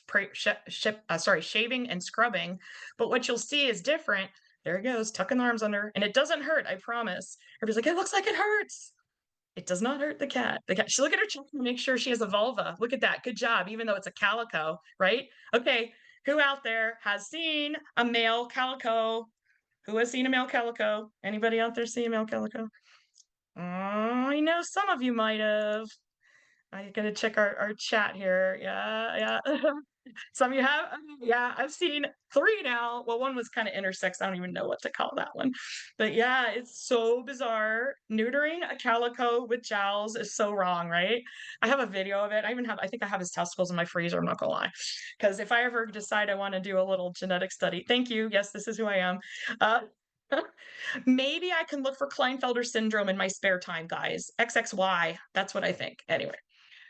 shaving and scrubbing. But what you'll see is different. There it goes, tucking the arms under, and it doesn't hurt. I promise. Everybody's like, it looks like it hurts. It does not hurt the cat. The cat. She look at her chest and make sure she has a vulva. Look at that. Good job. Even though it's a calico, right? Okay. Who out there has seen a male calico? Who has seen a male calico? Anybody out there see a male calico? I know some of you might have. I'm gonna check our chat here. Yeah, yeah. Some of you have. Yeah, I've seen 3 now. Well, one was kind of intersex. I don't even know what to call that one. But yeah, it's so bizarre. Neutering a calico with jowls is so wrong, right? I have a video of it. I think I have his testicles in my freezer. I'm not gonna lie. Because if I ever decide I want to do a little genetic study, thank you. Yes, this is who I am. Uh, Maybe I can look for Klinefelter syndrome in my spare time, guys. XXY. That's what I think. Anyway.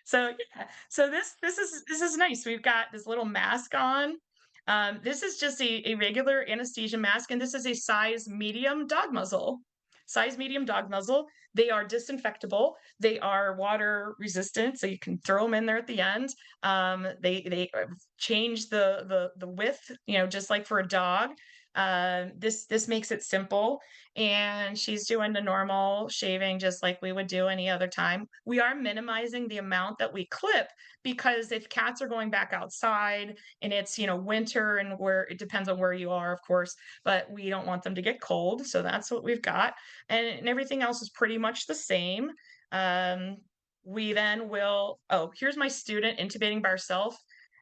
So yeah. So this is nice. We've got this little mask on. This is just a regular anesthesia mask, and this is a size medium dog muzzle. Size medium dog muzzle. They are disinfectable. They are water resistant, so you can throw them in there at the end. They change the width, just like for a dog. This makes it simple, and she's doing the normal shaving just like we would do any other time. We are minimizing the amount that we clip because if cats are going back outside and it's, winter, and where it depends on where you are, of course, but we don't want them to get cold. So that's what we've got. And everything else is pretty much the same. We then will, oh, here's my student intubating by herself.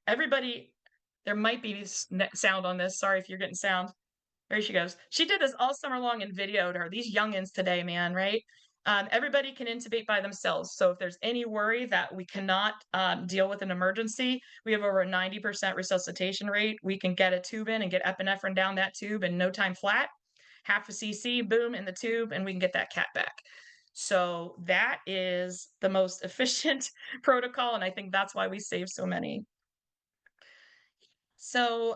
Everybody, there might be sound on this. Sorry if you're getting sound. There she goes. She did this all summer long and videoed her. These youngins today, man, right? Everybody can intubate by themselves. So if there's any worry that we cannot deal with an emergency, we have over a 90% resuscitation rate. We can get a tube in and get epinephrine down that tube in no time flat. Half a cc, boom, in the tube, and we can get that cat back. So that is the most efficient protocol, and I think that's why we save so many. So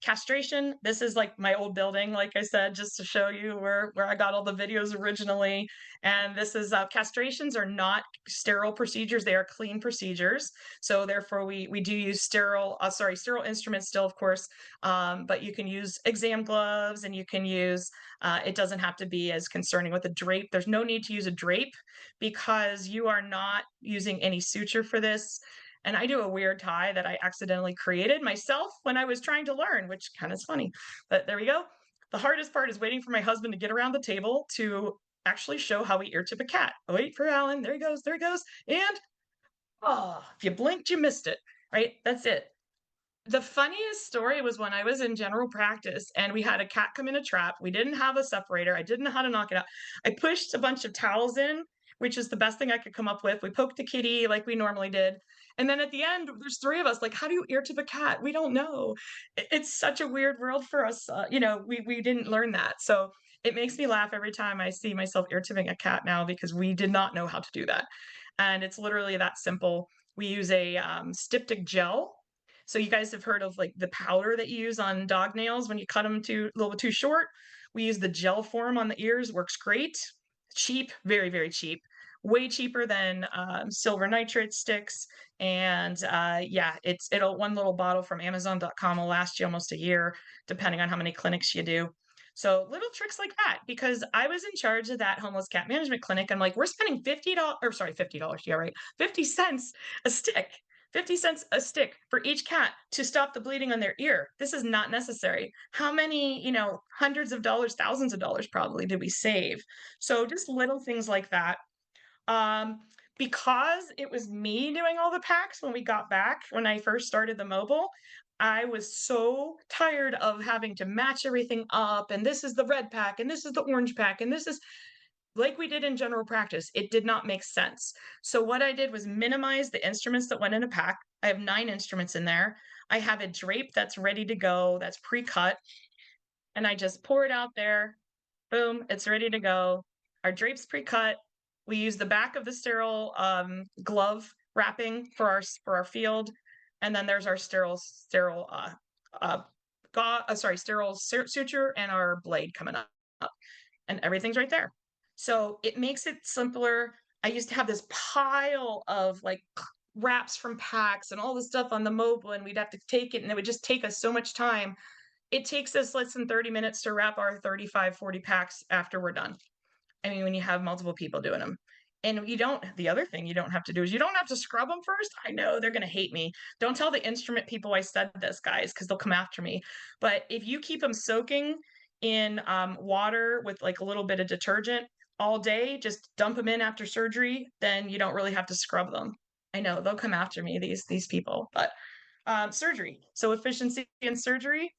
castration, this is like my old building, like I said, just to show you where I got all the videos originally. And this is castrations are not sterile procedures, they are clean procedures. So therefore we do use sterile instruments still, of course, but you can use exam gloves, and you can use, it doesn't have to be as concerning with a drape. There's no need to use a drape because you are not using any suture for this. And I do a weird tie that I accidentally created myself when I was trying to learn, which kind of is funny. But there we go. The hardest part is waiting for my husband to get around the table to actually show how we ear tip a cat. Oh, wait for Alan. There he goes. There he goes. And if you blinked, you missed it. Right? That's it. The funniest story was when I was in general practice and we had a cat come in a trap. We didn't have a separator. I didn't know how to knock it out. I pushed a bunch of towels in, which is the best thing I could come up with. We poked the kitty like we normally did. And then at the end, there's 3 of us, like, how do you ear tip a cat? We don't know. It's such a weird world for us. We didn't learn that. So it makes me laugh every time I see myself ear tipping a cat now because we did not know how to do that. And it's literally that simple. We use a styptic gel. So you guys have heard of like the powder that you use on dog nails when you cut them too a little bit too short. We use the gel form on the ears, works great. Cheap, very, very cheap. Way cheaper than silver nitrate sticks. And yeah, it'll one little bottle from Amazon.com will last you almost a year, depending on how many clinics you do. So little tricks like that, because I was in charge of that homeless cat management clinic. I'm like, we're spending $50, or sorry, $50. Yeah, right. 50 cents a stick. 50 cents a stick for each cat to stop the bleeding on their ear. This is not necessary. How many, hundreds of dollars, thousands of dollars probably did we save? So just little things like that. Um, because it was me doing all the packs when we got back, when I first started the mobile, I was so tired of having to match everything up. And this is the red pack, and this is the orange pack, and this is like we did in general practice. It did not make sense. So what I did was minimize the instruments that went in a pack. I have 9 instruments in there. I have a drape that's ready to go, that's pre-cut, and I just pour it out there. Boom, it's ready to go. Our drape's pre-cut. We use the back of the sterile glove wrapping for our field, and then there's our sterile suture and our blade coming up, and everything's right there. So it makes it simpler. I used to have this pile of like wraps from packs and all this stuff on the mobile, and we'd have to take it, and it would just take us so much time. It takes us less than 30 minutes to wrap our 35, 40 packs after we're done. I mean, when you have multiple people doing them. And the other thing you don't have to do is you don't have to scrub them first. I know they're going to hate me. Don't tell the instrument people I said this, guys, because they'll come after me. But if you keep them soaking in water with like a little bit of detergent all day, just dump them in after surgery, then you don't really have to scrub them. I know they'll come after me, these people, but surgery. So efficiency in surgery,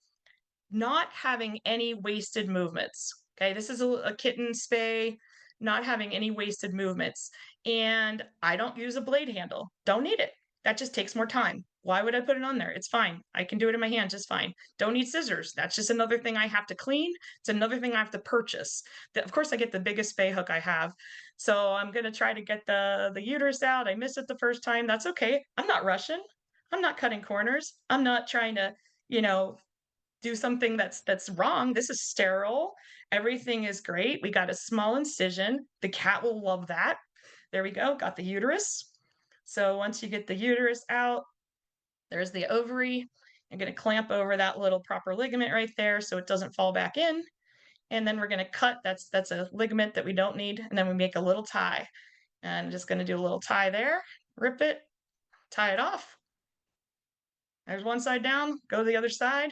not having any wasted movements. Okay, this is a kitten spay, not having any wasted movements. And I don't use a blade handle. Don't need it. That just takes more time. Why would I put it on there? It's fine. I can do it in my hand just fine. Don't need scissors. That's just another thing I have to clean. It's another thing I have to purchase. Of course, I get the biggest spay hook I have. So I'm going to try to get the uterus out. I missed it the first time. That's okay. I'm not rushing. I'm not cutting corners. I'm not trying to, do something that's wrong. This is sterile. Everything is great. We got a small incision. The cat will love that. There we go. Got the uterus. So once you get the uterus out, there's the ovary. I'm going to clamp over that little proper ligament right there so it doesn't fall back in. And then we're going to cut. That's a ligament that we don't need. And then we make a little tie. And I'm just going to do a little tie there. Rip it. Tie it off. There's one side down. Go to the other side.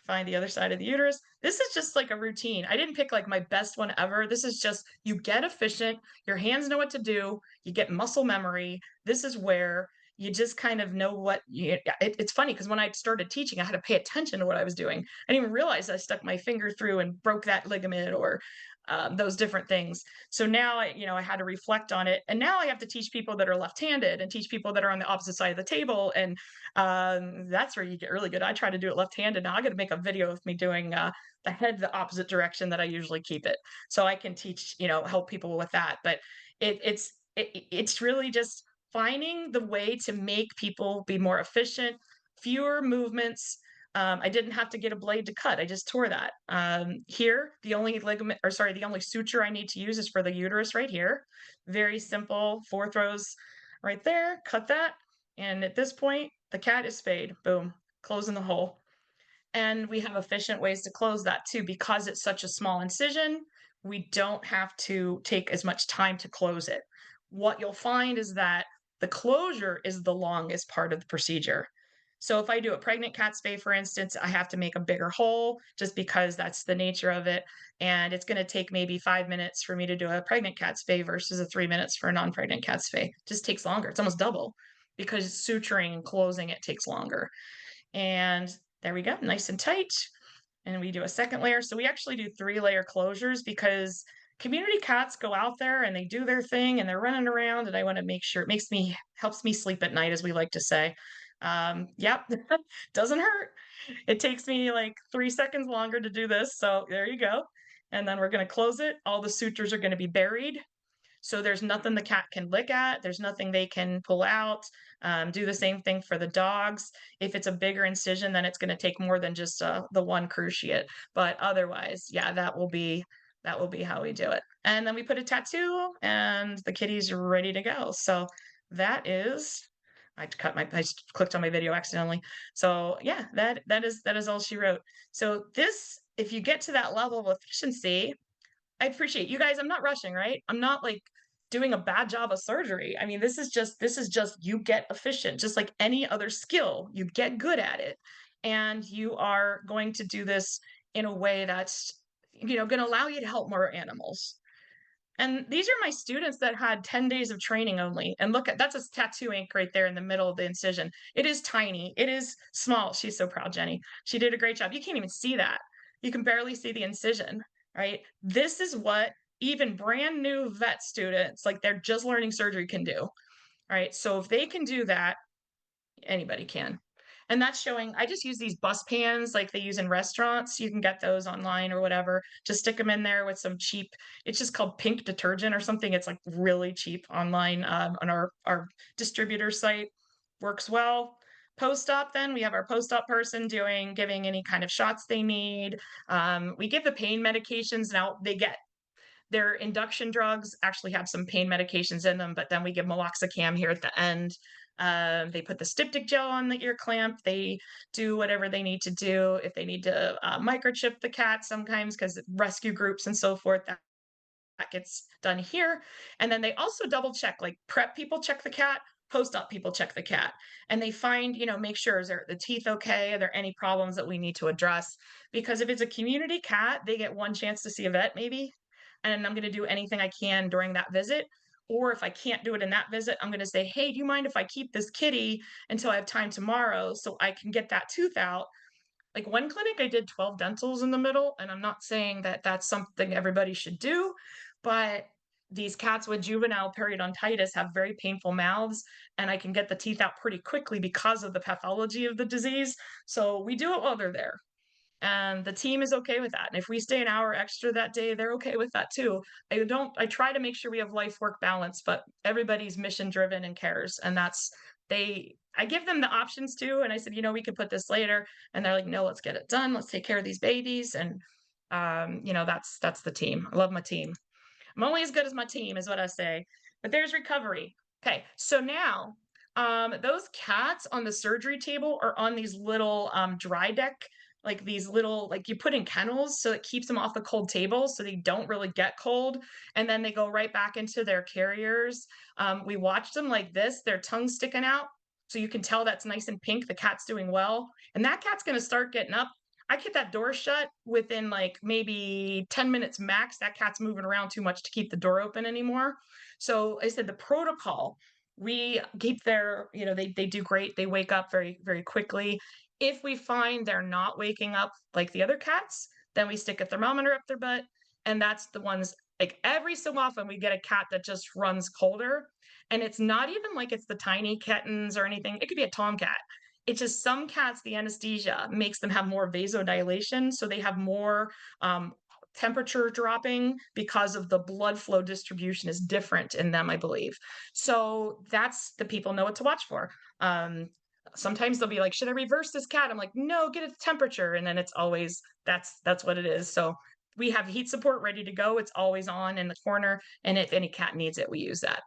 Find the other side of the uterus. This is just like a routine. I didn't pick like my best one ever. This is just, you get efficient, your hands know what to do, you get muscle memory. This is where you just kind of know what it's funny because when I started teaching, I had to pay attention to what I was doing. I didn't even realize I stuck my finger through and broke that ligament or those different things. So now I had to reflect on it, and now I have to teach people that are left-handed and teach people that are on the opposite side of the table, and that's where you get really good. I try to do it left-handed. Now I got to make a video of me doing the head the opposite direction that I usually keep it, so I can teach, help people with that. But it's really just finding the way to make people be more efficient, fewer movements. I didn't have to get a blade to cut. I just tore that. Here, the only suture I need to use is for the uterus right here. Very simple, 4 throws right there, cut that. And at this point, the cat is spayed. Boom, closing the hole. And we have efficient ways to close that too. Because it's such a small incision, we don't have to take as much time to close it. What you'll find is that the closure is the longest part of the procedure. So if I do a pregnant cat spay, for instance, I have to make a bigger hole just because that's the nature of it. And it's going to take maybe 5 minutes for me to do a pregnant cat spay versus 3 minutes for a non-pregnant cat spay. It just takes longer. It's almost double because suturing and closing it takes longer. And there we go, nice and tight. And we do a second layer. So we actually do 3-layer closures because community cats go out there and they do their thing and they're running around, and I want to make sure it helps me sleep at night, as we like to say. Yep, doesn't hurt. It takes me like 3 seconds longer to do this. So there you go. And then we're going to close it. All the sutures are going to be buried. So there's nothing the cat can lick at. There's nothing they can pull out. Do the same thing for the dogs. If it's a bigger incision, then it's going to take more than just the one cruciate. But otherwise, yeah, that will be how we do it. And then we put a tattoo, and the kitty's ready to go. So that is. I clicked on my video accidentally. So yeah, that is all she wrote. So this, if you get to that level of efficiency, I appreciate you guys. I'm not rushing, right? I'm not like doing a bad job of surgery. I mean, this is just you get efficient, just like any other skill. You get good at it, and you are going to do this in a way that's going to allow you to help more animals. And these are my students that had 10 days of training only. And look, that's a tattoo ink right there in the middle of the incision. It is tiny. It is small. She's so proud, Jenny. She did a great job. You can't even see that. You can barely see the incision, right? This is what even brand new vet students, like they're just learning surgery, can do, right? So if they can do that, anybody can. And that's showing, I just use these bus pans like they use in restaurants. You can get those online or whatever. Just stick them in there with some cheap, it's just called pink detergent or something. It's like really cheap online on our distributor site. Works well. Post-op, then we have our post-op person giving any kind of shots they need. We give the pain medications. Now they get their induction drugs actually have some pain medications in them, but then we give meloxicam here at the end. They put the styptic gel on the ear clamp. They do whatever they need to do. If they need to microchip the cat sometimes, because rescue groups and so forth, that gets done here. And then they also double check, like prep people check the cat, post-op people check the cat, and they find, make sure, is the teeth okay? Are there any problems that we need to address? Because if it's a community cat, they get one chance to see a vet maybe, and I'm going to do anything I can during that visit. Or if I can't do it in that visit, I'm going to say, hey, do you mind if I keep this kitty until I have time tomorrow so I can get that tooth out? Like one clinic, I did 12 dentals in the middle, and I'm not saying that that's something everybody should do, but these cats with juvenile periodontitis have very painful mouths, and I can get the teeth out pretty quickly because of the pathology of the disease. So we do it while they're there. And the team is okay with that. And if we stay an hour extra that day, they're okay with that too. I try to make sure we have life work balance, but everybody's mission driven and cares. And I give them the options too. And I said, we could put this later. And they're like, no, let's get it done. Let's take care of these babies. And, that's the team. I love my team. I'm only as good as my team is what I say, but there's recovery. Okay. So now, those cats on the surgery table are on these little dry deck, like these little, like you put in kennels so it keeps them off the cold table so they don't really get cold. And then they go right back into their carriers. We watch them like this, their tongue sticking out. So you can tell that's nice and pink. The cat's doing well. And that cat's going to start getting up. I keep that door shut within like maybe 10 minutes max. That cat's moving around too much to keep the door open anymore. So I said the protocol, we keep they do great. They wake up very, very quickly. If we find they're not waking up like the other cats, then we stick a thermometer up their butt. And that's the ones, like every so often we get a cat that just runs colder. And it's not even like it's the tiny kittens or anything. It could be a tomcat. It's just some cats, the anesthesia makes them have more vasodilation. So they have more temperature dropping because of the blood flow distribution is different in them, I believe. So that's the people know what to watch for. Sometimes they'll be like, should I reverse this cat? I'm like, no, get its temperature. And then it's always, that's what it is. So we have heat support ready to go. It's always on in the corner. And if any cat needs it, we use that.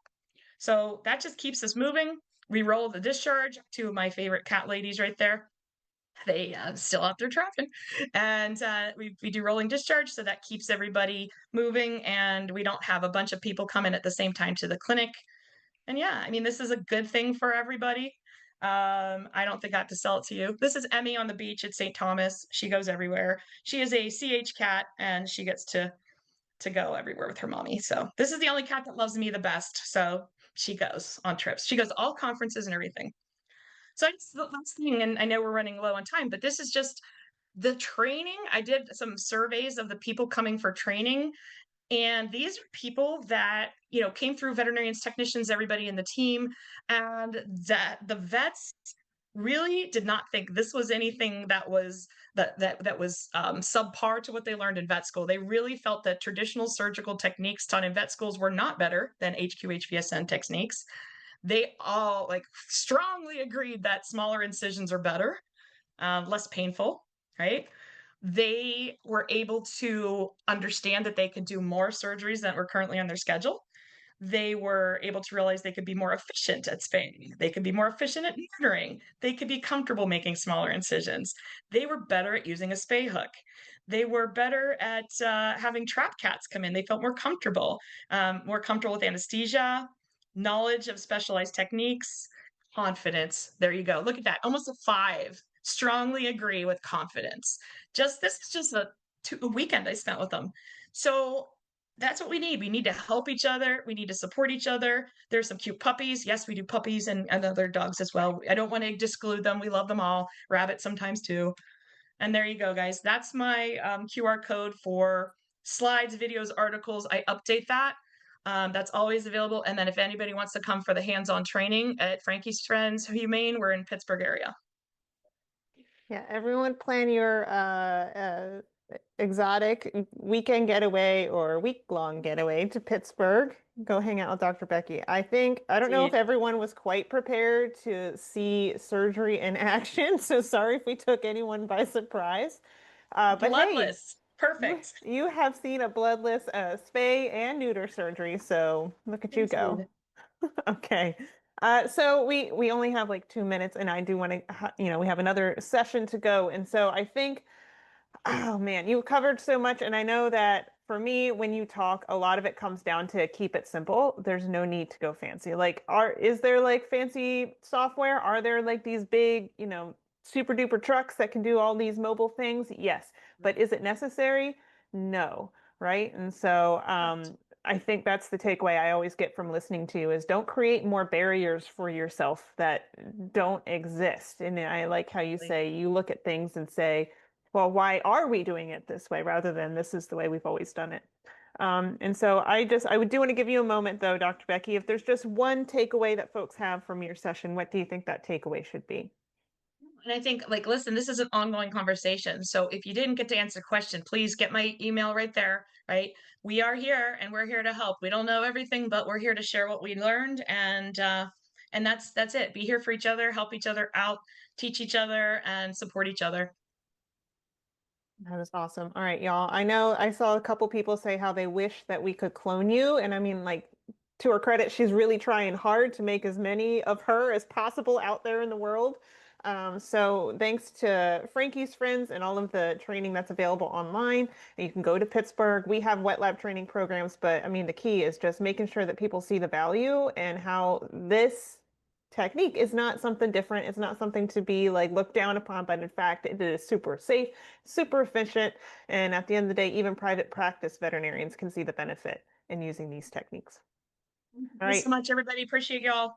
So that just keeps us moving. We roll the discharge. Two of my favorite cat ladies right there. They still out there trapping. And we do rolling discharge. So that keeps everybody moving. And we don't have a bunch of people come in at the same time to the clinic. And yeah, I mean, this is a good thing for everybody. I don't think I have to sell it to you. This is Emmy on the beach at St. Thomas. She goes everywhere. She is a CH cat, and she gets to go everywhere with her mommy. So this is the only cat that loves me the best. So she goes on trips. She goes all conferences and everything. So it's the last thing, and I know we're running low on time, but this is just the training. I did some surveys of the people coming for training. And these are people that, you know, came through veterinarians, technicians, everybody in the team, and that the vets really did not think this was anything that was subpar to what they learned in vet school. They really felt that traditional surgical techniques taught in vet schools were not better than HQHVSN techniques. They all like strongly agreed that smaller incisions are better, less painful, right? They were able to understand that they could do more surgeries that were currently on their schedule. They were able to realize they could be more efficient at spaying. They could be more efficient at neutering. They could be comfortable making smaller incisions. They were better at using a spay hook. They were better at having trap cats come in. They felt more comfortable with anesthesia, knowledge of specialized techniques, confidence. There you go. Look at that. Almost a 5. Strongly agree with confidence. This is just a weekend I spent with them. So that's what we need. We need to help each other. We need to support each other. There's some cute puppies. Yes, we do puppies and other dogs as well. I don't want to exclude them. We love them all. Rabbits sometimes too. And there you go, guys. That's my QR code for slides, videos, articles. I update that. That's always available. And then if anybody wants to come for the hands-on training at Frankie's Friends Humane, we're in Pittsburgh area. Yeah, everyone plan your exotic weekend getaway or week-long getaway to Pittsburgh. Go hang out with Dr. Becky. I don't know if everyone was quite prepared to see surgery in action, so sorry if we took anyone by surprise. But hey, Bloodless. Perfect. you have seen a bloodless spay and neuter surgery, so look at you go. Okay. So we only have like 2 minutes, and I do want to, we have another session to go. And so I think, oh man, you covered so much. And I know that for me, when you talk, a lot of it comes down to keep it simple. There's no need to go fancy. Like, is there like fancy software? Are there like these big, super duper trucks that can do all these mobile things? Yes. But is it necessary? No. Right. And so, I think that's the takeaway I always get from listening to you is don't create more barriers for yourself that don't exist. And I like how you say you look at things and say, well, why are we doing it this way rather than this is the way we've always done it? And so I would do want to give you a moment though, Dr. Becky, if there's just one takeaway that folks have from your session, what do you think that takeaway should be? And I think, like, listen, this is an ongoing conversation. So if you didn't get to answer the question, please get my email right there, right? We are here and we're here to help. We don't know everything, but we're here to share what we learned. And that's it. Be here for each other, help each other out, teach each other, and support each other. That is awesome. All right, y'all. I know I saw a couple people say how they wish that we could clone you. And I mean, like, to her credit, she's really trying hard to make as many of her as possible out there in the world. So thanks to Frankie's Friends and all of the training that's available online. You can go to Pittsburgh. We have wet lab training programs, but I mean, the key is just making sure that people see the value and how this technique is not something different. It's not something to be like looked down upon, but in fact, it is super safe, super efficient. And at the end of the day, even private practice veterinarians can see the benefit in using these techniques. All Thanks right. so much, everybody. Appreciate y'all.